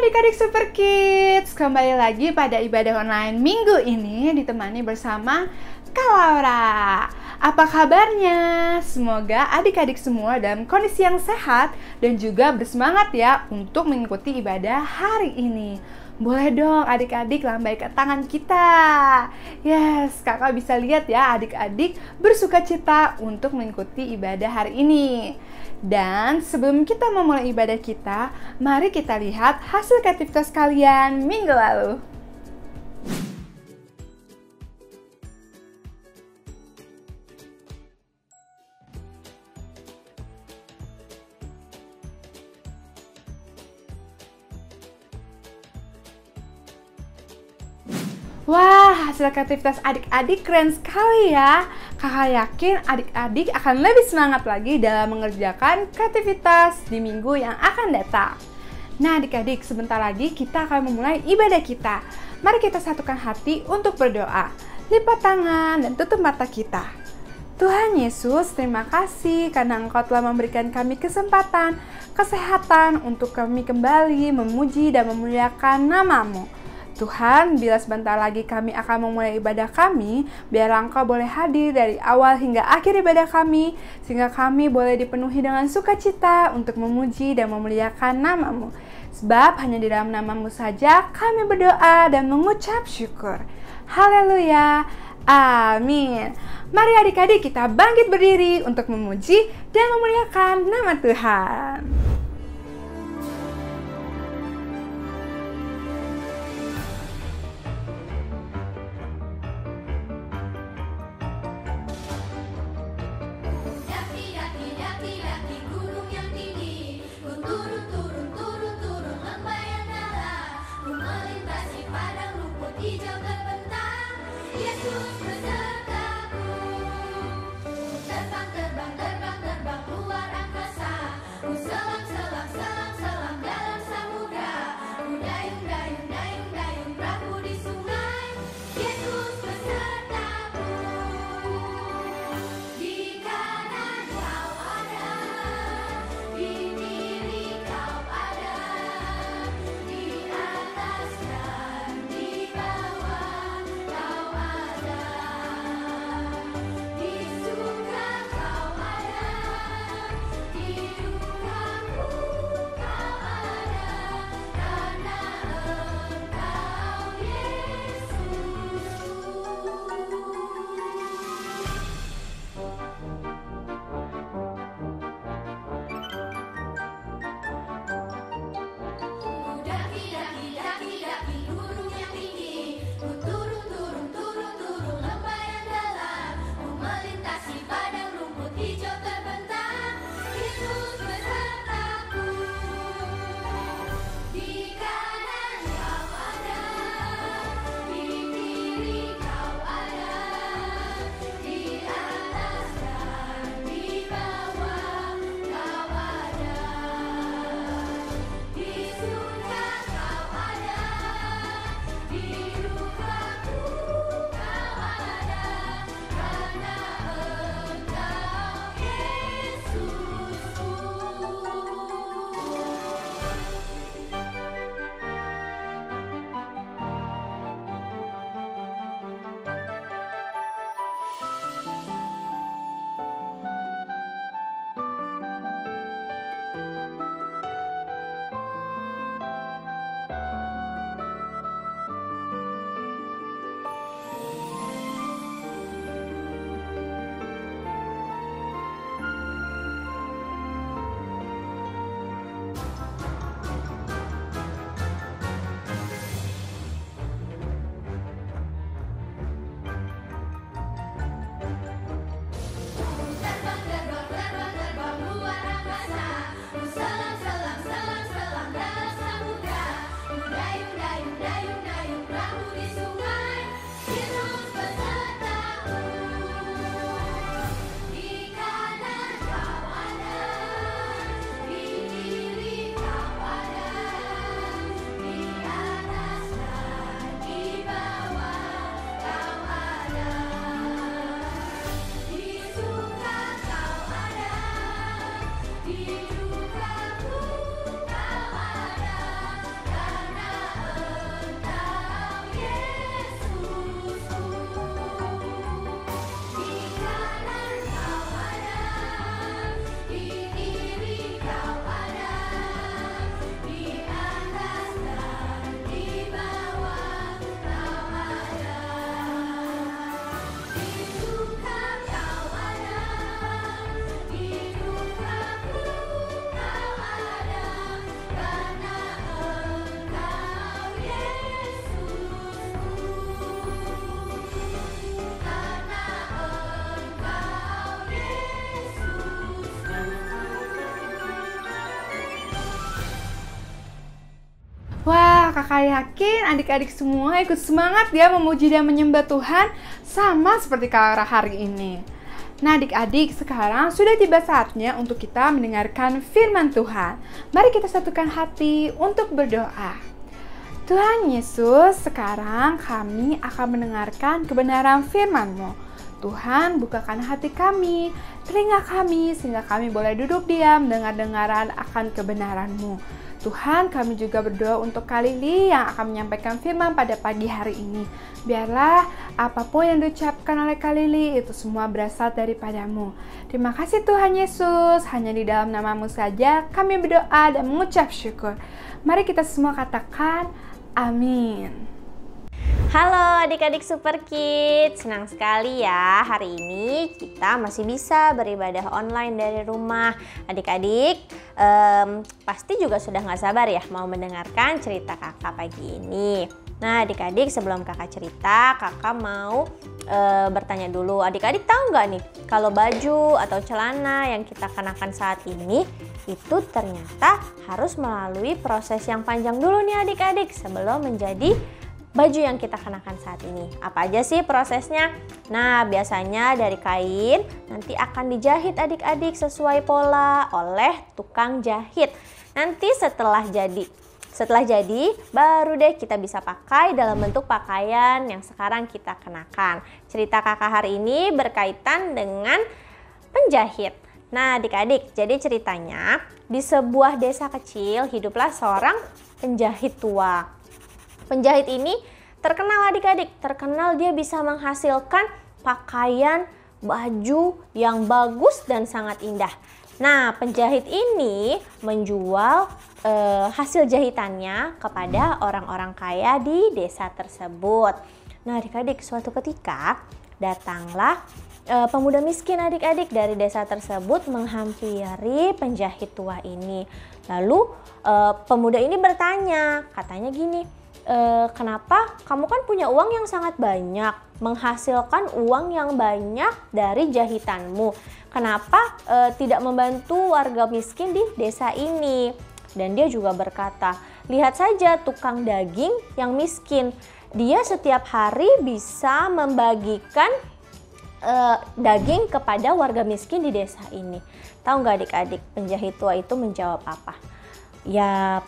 adik-adik Super Kids, kembali lagi pada ibadah online minggu ini ditemani bersama Kak Laura. Apa kabarnya? Semoga adik-adik semua dalam kondisi yang sehat dan juga bersemangat ya untuk mengikuti ibadah hari ini. Boleh dong adik-adik lambaikan tangan kita. Yes, kakak bisa lihat ya adik-adik bersukacita untuk mengikuti ibadah hari ini. Dan sebelum kita memulai ibadah kita, mari kita lihat hasil kreativitas kalian minggu lalu. Wah, hasil kreativitas adik-adik keren sekali ya. Kakak yakin adik-adik akan lebih semangat lagi dalam mengerjakan kreativitas di minggu yang akan datang. Nah adik-adik, sebentar lagi kita akan memulai ibadah kita. Mari kita satukan hati untuk berdoa. Lipat tangan dan tutup mata kita. Tuhan Yesus, terima kasih karena Engkau telah memberikan kami kesempatan, kesehatan untuk kami kembali memuji dan memuliakan nama-Mu. Tuhan, bila sebentar lagi kami akan memulai ibadah kami, biarlah Engkau boleh hadir dari awal hingga akhir ibadah kami, sehingga kami boleh dipenuhi dengan sukacita untuk memuji dan memuliakan nama-Mu. Sebab hanya di dalam nama-Mu saja kami berdoa dan mengucap syukur. Haleluya, amin. Mari adik-adik kita bangkit berdiri untuk memuji dan memuliakan nama Tuhan. Terbang luar angkasa, ku selam Wah, kakak yakin adik-adik semua ikut semangat ya memuji dan menyembah Tuhan sama seperti Kak hari ini. Nah adik-adik, sekarang sudah tiba saatnya untuk kita mendengarkan firman Tuhan. Mari kita satukan hati untuk berdoa. Tuhan Yesus, sekarang kami akan mendengarkan kebenaran firman-Mu. Tuhan, bukakan hati kami, telinga kami, sehingga kami boleh duduk diam dengar-dengaran akan kebenaran-Mu. Tuhan, kami juga berdoa untuk Kak Lili yang akan menyampaikan firman pada pagi hari ini. Biarlah apapun yang diucapkan oleh Kak Lili itu semua berasal daripada-Mu. Terima kasih Tuhan Yesus, hanya di dalam nama-Mu saja kami berdoa dan mengucap syukur. Mari kita semua katakan amin. Halo adik-adik Super Kids, senang sekali ya hari ini kita masih bisa beribadah online dari rumah. Adik-adik pasti juga sudah gak sabar ya mau mendengarkan cerita kakak pagi ini. Nah adik-adik, sebelum kakak cerita, kakak mau bertanya dulu. Adik-adik tahu gak nih kalau baju atau celana yang kita kenakan saat ini itu ternyata harus melalui proses yang panjang dulu nih adik-adik sebelum menjadi baju yang kita kenakan saat ini. Apa aja sih prosesnya? Nah, biasanya dari kain nanti akan dijahit adik-adik sesuai pola oleh tukang jahit. Nanti setelah jadi baru deh kita bisa pakai dalam bentuk pakaian yang sekarang kita kenakan. Cerita kakak hari ini berkaitan dengan penjahit. Nah, adik-adik, jadi ceritanya di sebuah desa kecil hiduplah seorang penjahit tua. Penjahit ini terkenal adik-adik, terkenal dia bisa menghasilkan pakaian, baju yang bagus dan sangat indah. Nah, penjahit ini menjual hasil jahitannya kepada orang-orang kaya di desa tersebut. Nah, adik-adik, suatu ketika datanglah pemuda miskin adik-adik dari desa tersebut menghampiri penjahit tua ini. Lalu pemuda ini bertanya, katanya gini, kenapa kamu kan punya uang yang sangat banyak, menghasilkan uang yang banyak dari jahitanmu, kenapa tidak membantu warga miskin di desa ini? Dan dia juga berkata, lihat saja tukang daging yang miskin, dia setiap hari bisa membagikan daging kepada warga miskin di desa ini. Tahu nggak adik-adik, penjahit tua itu menjawab apa? Ya,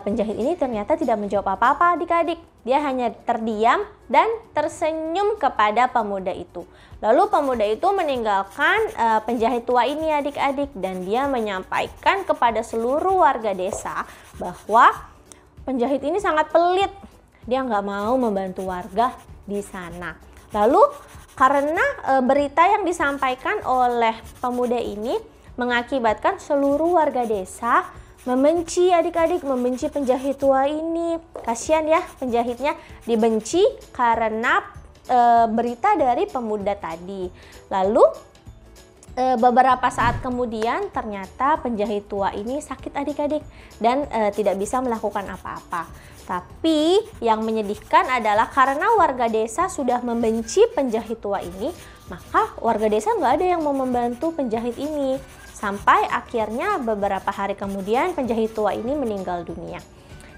penjahit ini ternyata tidak menjawab apa-apa adik-adik. Dia hanya terdiam dan tersenyum kepada pemuda itu. Lalu pemuda itu meninggalkan penjahit tua ini adik-adik. Dan dia menyampaikan kepada seluruh warga desa bahwa penjahit ini sangat pelit. Dia nggak mau membantu warga di sana. Lalu karena berita yang disampaikan oleh pemuda ini mengakibatkan seluruh warga desa membenci adik-adik, membenci penjahit tua ini. Kasihan ya penjahitnya dibenci karena berita dari pemuda tadi. Lalu beberapa saat kemudian ternyata penjahit tua ini sakit adik-adik dan tidak bisa melakukan apa-apa. Tapi yang menyedihkan adalah karena warga desa sudah membenci penjahit tua ini, maka warga desa nggak ada yang mau membantu penjahit ini. Sampai akhirnya beberapa hari kemudian penjahit tua ini meninggal dunia.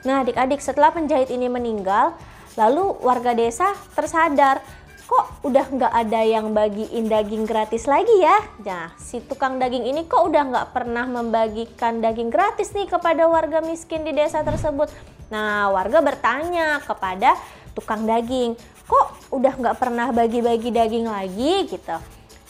Nah adik-adik, setelah penjahit ini meninggal, lalu warga desa tersadar, kok udah nggak ada yang bagiin daging gratis lagi ya? Nah si tukang daging ini kok udah nggak pernah membagikan daging gratis nih kepada warga miskin di desa tersebut. Nah warga bertanya kepada tukang daging, kok udah nggak pernah bagi-bagi daging lagi gitu.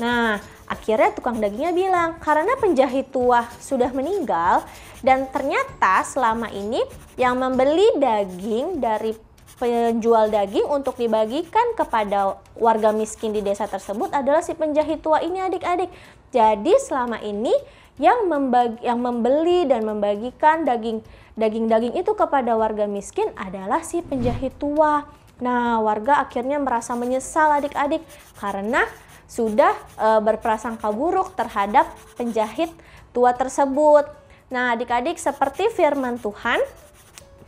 Nah akhirnya tukang dagingnya bilang, karena penjahit tua sudah meninggal dan ternyata selama ini yang membeli daging dari penjual daging untuk dibagikan kepada warga miskin di desa tersebut adalah si penjahit tua ini adik-adik. Jadi selama ini yang membeli dan membagikan daging-daging itu kepada warga miskin adalah si penjahit tua. Nah warga akhirnya merasa menyesal adik-adik karena sudah berprasangka buruk terhadap penjahit tua tersebut. Nah adik-adik, seperti firman Tuhan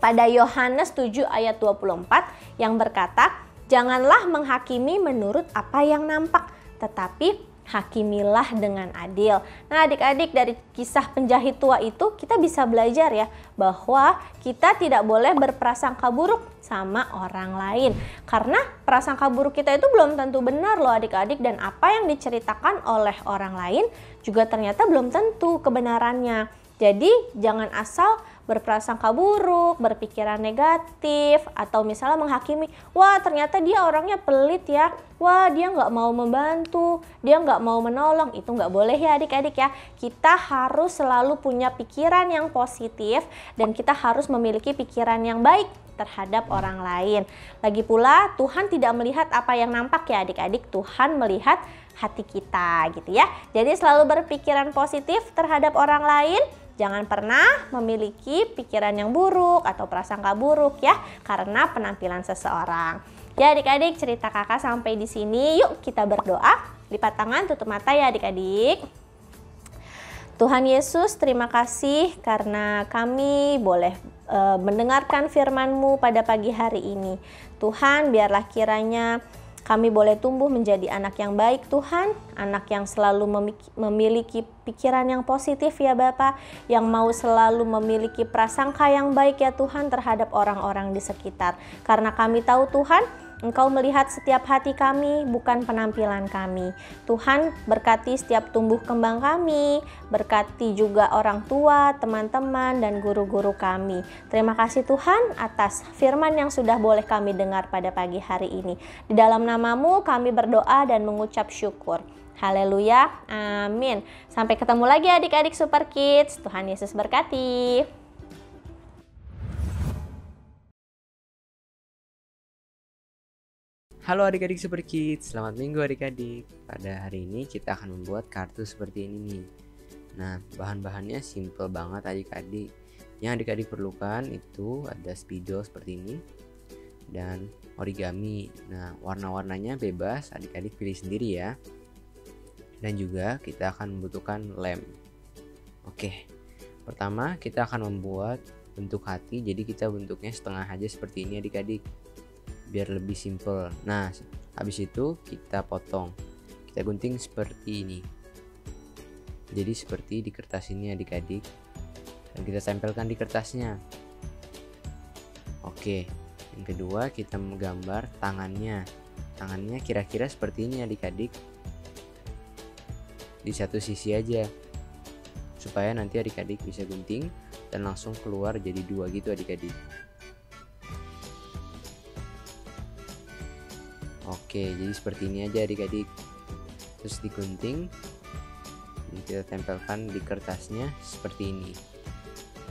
pada Yohanes 7 ayat 24 yang berkata, janganlah menghakimi menurut apa yang nampak, tetapi hakimilah dengan adil. Nah adik-adik, dari kisah penjahit tua itu kita bisa belajar ya bahwa kita tidak boleh berprasangka buruk sama orang lain. Karena prasangka buruk kita itu belum tentu benar loh adik-adik, dan apa yang diceritakan oleh orang lain juga ternyata belum tentu kebenarannya. Jadi jangan asal berprasangka buruk, berpikiran negatif, atau misalnya menghakimi, wah ternyata dia orangnya pelit ya, wah dia nggak mau membantu, dia nggak mau menolong. Itu nggak boleh ya adik-adik ya. Kita harus selalu punya pikiran yang positif dan kita harus memiliki pikiran yang baik terhadap orang lain. Lagi pula Tuhan tidak melihat apa yang nampak ya adik-adik, Tuhan melihat hati kita gitu ya. Jadi selalu berpikiran positif terhadap orang lain. Jangan pernah memiliki pikiran yang buruk atau prasangka buruk ya karena penampilan seseorang. Ya adik-adik, cerita kakak sampai di sini. Yuk kita berdoa. Lipat tangan, tutup mata ya adik-adik. Tuhan Yesus, terima kasih karena kami boleh mendengarkan firman-Mu pada pagi hari ini. Tuhan, biarlah kiranya kami boleh tumbuh menjadi anak yang baik Tuhan, anak yang selalu memiliki pikiran yang positif ya Bapa, yang mau selalu memiliki prasangka yang baik ya Tuhan terhadap orang-orang di sekitar. Karena kami tahu Tuhan, Engkau melihat setiap hati kami, bukan penampilan kami. Tuhan, berkati setiap tumbuh kembang kami, berkati juga orang tua, teman-teman, dan guru-guru kami. Terima kasih Tuhan atas firman yang sudah boleh kami dengar pada pagi hari ini. Di dalam nama-Mu kami berdoa dan mengucap syukur. Haleluya, amin. Sampai ketemu lagi adik-adik Super Kids. Tuhan Yesus berkati. Halo adik-adik Super Kids, selamat minggu adik-adik. Pada hari ini kita akan membuat kartu seperti ini nih. Nah, bahan-bahannya simple banget adik-adik. Yang adik-adik perlukan itu ada spidol seperti ini dan origami. Nah, warna-warnanya bebas, adik-adik pilih sendiri ya. Dan juga kita akan membutuhkan lem. Oke, pertama kita akan membuat bentuk hati, jadi kita bentuknya setengah aja seperti ini adik-adik, biar lebih simple. Nah, habis itu kita potong, kita gunting seperti ini, jadi seperti di kertas ini adik-adik, dan kita tempelkan di kertasnya. Oke, yang kedua kita menggambar tangannya kira-kira seperti ini adik-adik, di satu sisi aja supaya nanti adik-adik bisa gunting dan langsung keluar jadi dua gitu adik-adik. Oke, jadi seperti ini aja adik-adik. Terus digunting, dan kita tempelkan di kertasnya seperti ini.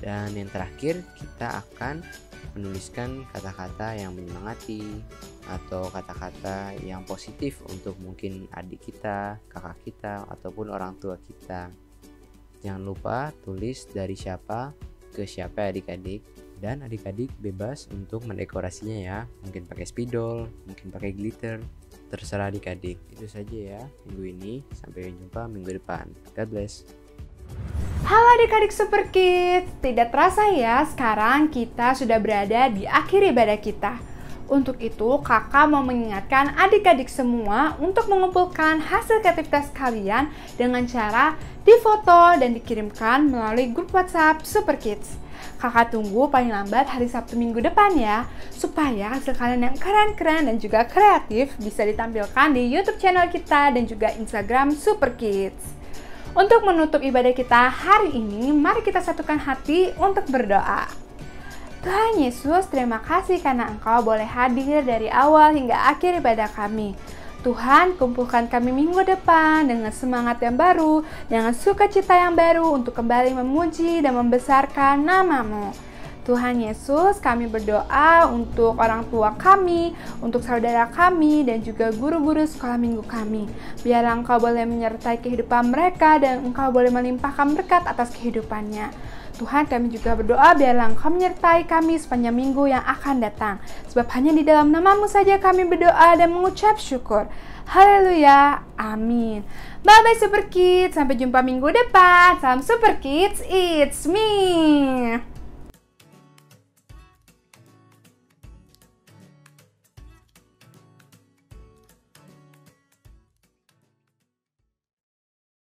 Dan yang terakhir kita akan menuliskan kata-kata yang menyemangati atau kata-kata yang positif untuk mungkin adik kita, kakak kita, ataupun orang tua kita. Jangan lupa tulis dari siapa ke siapa adik-adik. Dan adik-adik bebas untuk mendekorasinya ya, mungkin pakai spidol, mungkin pakai glitter, terserah adik-adik. Itu saja ya minggu ini, sampai jumpa minggu depan. God bless. Halo adik-adik Super Kids, tidak terasa ya sekarang kita sudah berada di akhir ibadah kita. Untuk itu kakak mau mengingatkan adik-adik semua untuk mengumpulkan hasil kreativitas kalian dengan cara difoto dan dikirimkan melalui grup WhatsApp Super Kids. Kakak tunggu paling lambat hari Sabtu minggu depan ya, supaya hasil kalian yang keren-keren dan juga kreatif bisa ditampilkan di YouTube channel kita dan juga Instagram Super Kids. Untuk menutup ibadah kita hari ini, mari kita satukan hati untuk berdoa. Tuhan Yesus, terima kasih karena Engkau boleh hadir dari awal hingga akhir ibadah kami. Tuhan, kumpulkan kami minggu depan dengan semangat yang baru, dengan sukacita yang baru untuk kembali memuji dan membesarkan nama-Mu. Tuhan Yesus, kami berdoa untuk orang tua kami, untuk saudara kami, dan juga guru-guru sekolah minggu kami. Biarlah Engkau boleh menyertai kehidupan mereka dan Engkau boleh melimpahkan berkat atas kehidupannya. Tuhan, kami juga berdoa biarlah Engkau menyertai kami sepanjang minggu yang akan datang. Sebab hanya di dalam nama-Mu saja kami berdoa dan mengucap syukur. Haleluya, amin. Bye-bye Super Kids, sampai jumpa minggu depan. Salam Super Kids, it's me.